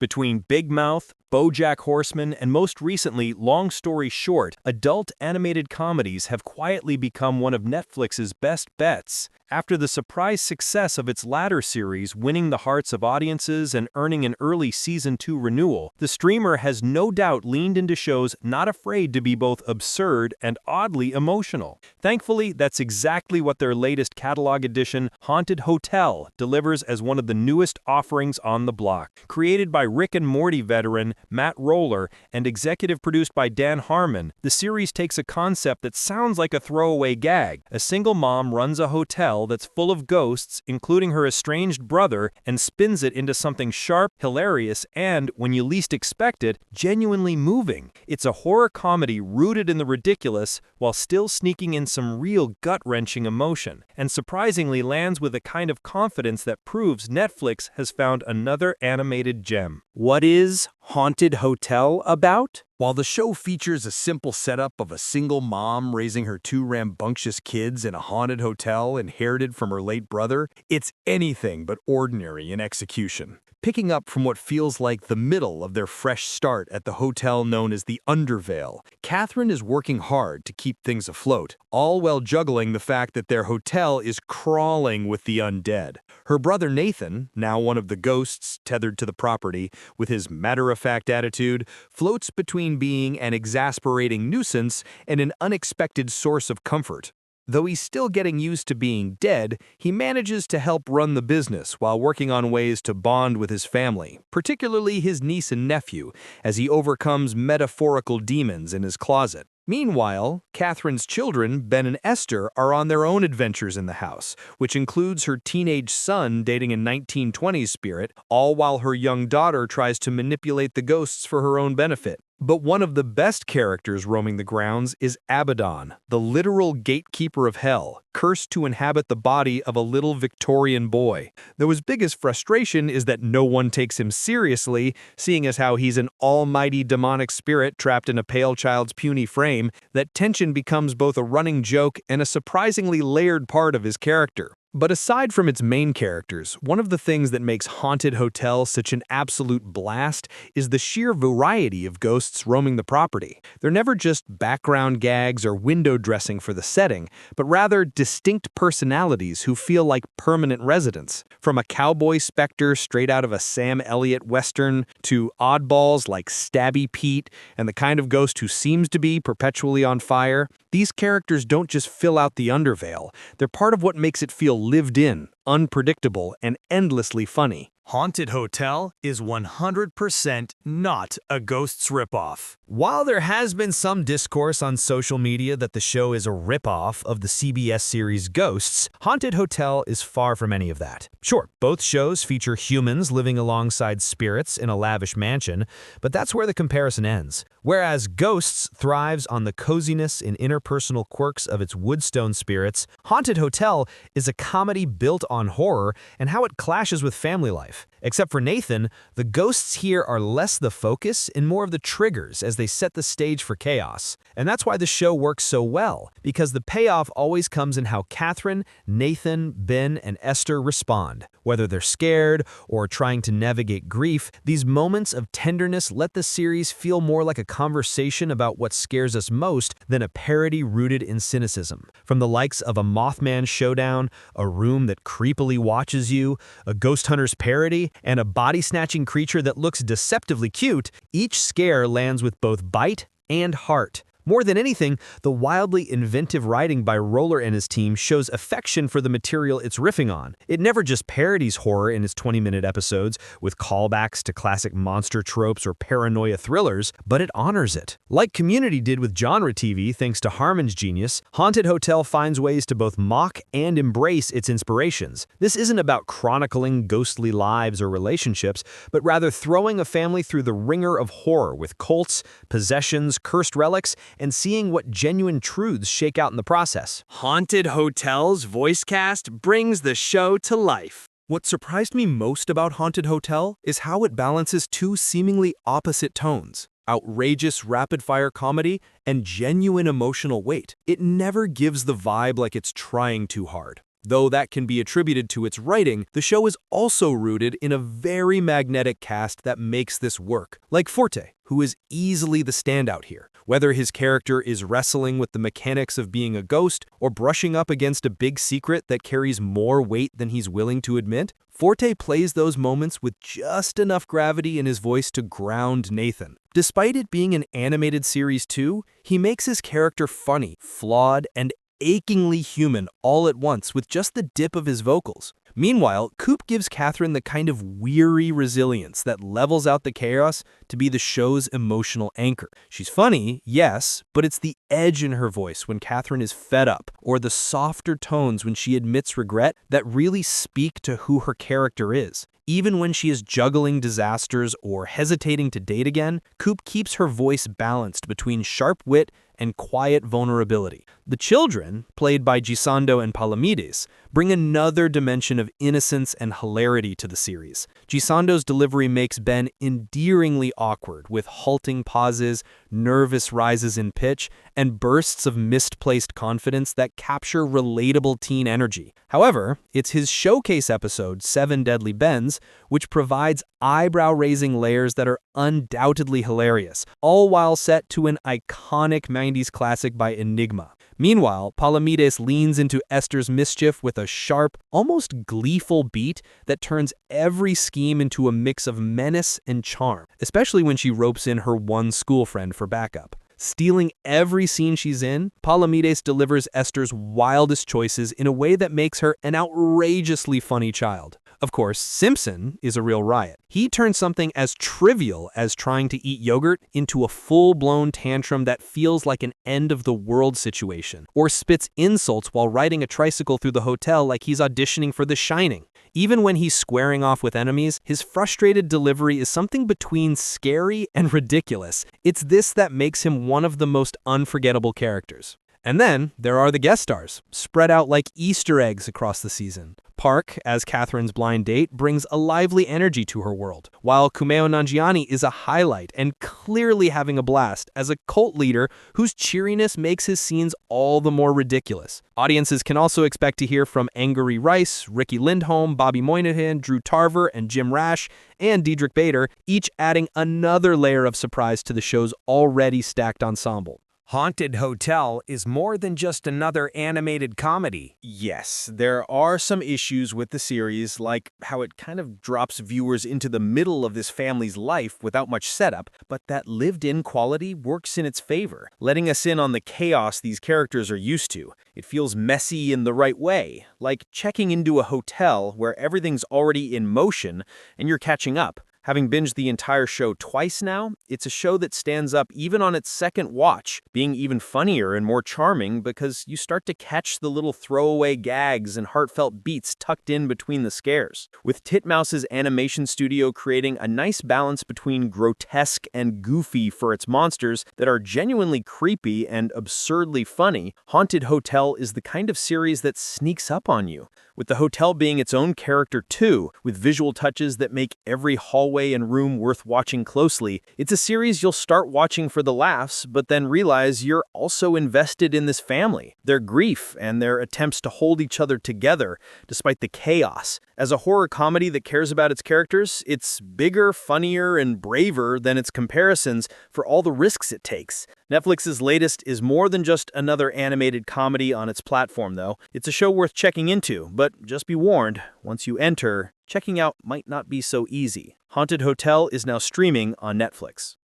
Between Big Mouth, BoJack Horseman, and most recently, Long Story Short, adult animated comedies have quietly become one of Netflix's best bets. After the surprise success of its latter series winning the hearts of audiences and earning an early Season 2 renewal, the streamer has no doubt leaned into shows not afraid to be both absurd and oddly emotional. Thankfully, that's exactly what their latest catalog edition, Haunted Hotel, delivers as one of the newest offerings on the block. Created by Rick and Morty veteran Matt Roller and executive produced by Dan Harmon, the series takes a concept that sounds like a throwaway gag. A single mom runs a hotel that's full of ghosts, including her estranged brother, and spins it into something sharp, hilarious, and, when you least expect it, genuinely moving. It's a horror comedy rooted in the ridiculous while still sneaking in some real gut-wrenching emotion, and surprisingly lands with a kind of confidence that proves Netflix has found another animated gem. What is Haunted Hotel about? While the show features a simple setup of a single mom raising her two rambunctious kids in a haunted hotel inherited from her late brother, it's anything but ordinary in execution. Picking up from what feels like the middle of their fresh start at the hotel known as the Undervale, Catherine is working hard to keep things afloat, all while juggling the fact that their hotel is crawling with the undead. Her brother Nathan, now one of the ghosts tethered to the property, with his matter-of-fact attitude, floats between being an exasperating nuisance and an unexpected source of comfort. Though he's still getting used to being dead, he manages to help run the business while working on ways to bond with his family, particularly his niece and nephew, as he overcomes metaphorical demons in his closet. Meanwhile, Catherine's children, Ben and Esther, are on their own adventures in the house, which includes her teenage son dating a 1920s spirit, all while her young daughter tries to manipulate the ghosts for her own benefit. But one of the best characters roaming the grounds is Abaddon, the literal gatekeeper of hell, cursed to inhabit the body of a little Victorian boy. Though his biggest frustration is that no one takes him seriously, seeing as how he's an almighty demonic spirit trapped in a pale child's puny frame, that tension becomes both a running joke and a surprisingly layered part of his character. But aside from its main characters, one of the things that makes Haunted Hotel such an absolute blast is the sheer variety of ghosts roaming the property. They're never just background gags or window dressing for the setting, but rather distinct personalities who feel like permanent residents. From a cowboy specter straight out of a Sam Elliott western to oddballs like Stabby Pete and the kind of ghost who seems to be perpetually on fire, these characters don't just fill out the Undervale. They're part of what makes it feel lived in, unpredictable, and endlessly funny. Haunted Hotel is 100% not a Ghosts ripoff. While there has been some discourse on social media that the show is a ripoff of the CBS series Ghosts, Haunted Hotel is far from any of that. Sure, both shows feature humans living alongside spirits in a lavish mansion, but that's where the comparison ends. Whereas Ghosts thrives on the coziness and interpersonal quirks of its Woodstone spirits, Haunted Hotel is a comedy built on horror and how it clashes with family life. Except for Nathan, the ghosts here are less the focus and more of the triggers as they set the stage for chaos. And that's why the show works so well, because the payoff always comes in how Catherine, Nathan, Ben, and Esther respond. Whether they're scared or trying to navigate grief, these moments of tenderness let the series feel more like a conversation about what scares us most than a parody rooted in cynicism. From the likes of a Mothman showdown, a room that creepily watches you, a ghost hunter's parody, and a body-snatching creature that looks deceptively cute, each scare lands with both bite and heart. More than anything, the wildly inventive writing by Roller and his team shows affection for the material it's riffing on. It never just parodies horror in its 20-minute episodes with callbacks to classic monster tropes or paranoia thrillers, but it honors it. Like Community did with genre TV thanks to Harmon's genius, Haunted Hotel finds ways to both mock and embrace its inspirations. This isn't about chronicling ghostly lives or relationships, but rather throwing a family through the ringer of horror with cults, possessions, cursed relics, and seeing what genuine truths shake out in the process. Haunted Hotel's voice cast brings the show to life. What surprised me most about Haunted Hotel is how it balances two seemingly opposite tones: outrageous rapid-fire comedy and genuine emotional weight. It never gives the vibe like it's trying too hard. Though that can be attributed to its writing, the show is also rooted in a very magnetic cast that makes this work, like Forte, who is easily the standout here. Whether his character is wrestling with the mechanics of being a ghost or brushing up against a big secret that carries more weight than he's willing to admit, Forte plays those moments with just enough gravity in his voice to ground Nathan. Despite it being an animated series too, he makes his character funny, flawed, and achingly human all at once with just the dip of his vocals. Meanwhile, Coop gives Catherine the kind of weary resilience that levels out the chaos to be the show's emotional anchor. She's funny, yes, but it's the edge in her voice when Catherine is fed up, or the softer tones when she admits regret that really speak to who her character is. Even when she is juggling disasters or hesitating to date again, Coop keeps her voice balanced between sharp wit and quiet vulnerability. The children, played by Gisando and Palomides, bring another dimension of innocence and hilarity to the series. Gisando's delivery makes Ben endearingly awkward, with halting pauses, nervous rises in pitch, and bursts of misplaced confidence that capture relatable teen energy. However, it's his showcase episode, 7 Deadly Bens, which provides eyebrow-raising layers that are undoubtedly hilarious, all while set to an iconic 90s classic by Enigma. Meanwhile, Palomides leans into Esther's mischief with a sharp, almost gleeful beat that turns every scheme into a mix of menace and charm, especially when she ropes in her one school friend for backup. Stealing every scene she's in, Palomides delivers Esther's wildest choices in a way that makes her an outrageously funny child. Of course, Simpson is a real riot. He turns something as trivial as trying to eat yogurt into a full-blown tantrum that feels like an end-of-the-world situation, or spits insults while riding a tricycle through the hotel like he's auditioning for The Shining. Even when he's squaring off with enemies, his frustrated delivery is something between scary and ridiculous. It's this that makes him one of the most unforgettable characters. And then there are the guest stars, spread out like Easter eggs across the season. Park, as Catherine's blind date, brings a lively energy to her world, while Kumail Nanjiani is a highlight and clearly having a blast as a cult leader whose cheeriness makes his scenes all the more ridiculous. Audiences can also expect to hear from Angourie Rice, Ricky Lindholm, Bobby Moynihan, Drew Tarver, and Jim Rash, and Diedrich Bader, each adding another layer of surprise to the show's already stacked ensemble. Haunted Hotel is more than just another animated comedy. Yes, there are some issues with the series, like how it kind of drops viewers into the middle of this family's life without much setup, but that lived-in quality works in its favor, letting us in on the chaos these characters are used to. It feels messy in the right way, like checking into a hotel where everything's already in motion and you're catching up. Having binged the entire show twice now, it's a show that stands up even on its second watch, being even funnier and more charming because you start to catch the little throwaway gags and heartfelt beats tucked in between the scares. With Titmouse's animation studio creating a nice balance between grotesque and goofy for its monsters that are genuinely creepy and absurdly funny, Haunted Hotel is the kind of series that sneaks up on you, with the hotel being its own character too, with visual touches that make every hallway and room worth watching closely. It's a series you'll start watching for the laughs, but then realize you're also invested in this family, their grief, and their attempts to hold each other together despite the chaos. As a horror comedy that cares about its characters, it's bigger, funnier, and braver than its comparisons for all the risks it takes. Netflix's latest is more than just another animated comedy on its platform, though. It's a show worth checking into, but just be warned, once you enter, checking out might not be so easy. Haunted Hotel is now streaming on Netflix.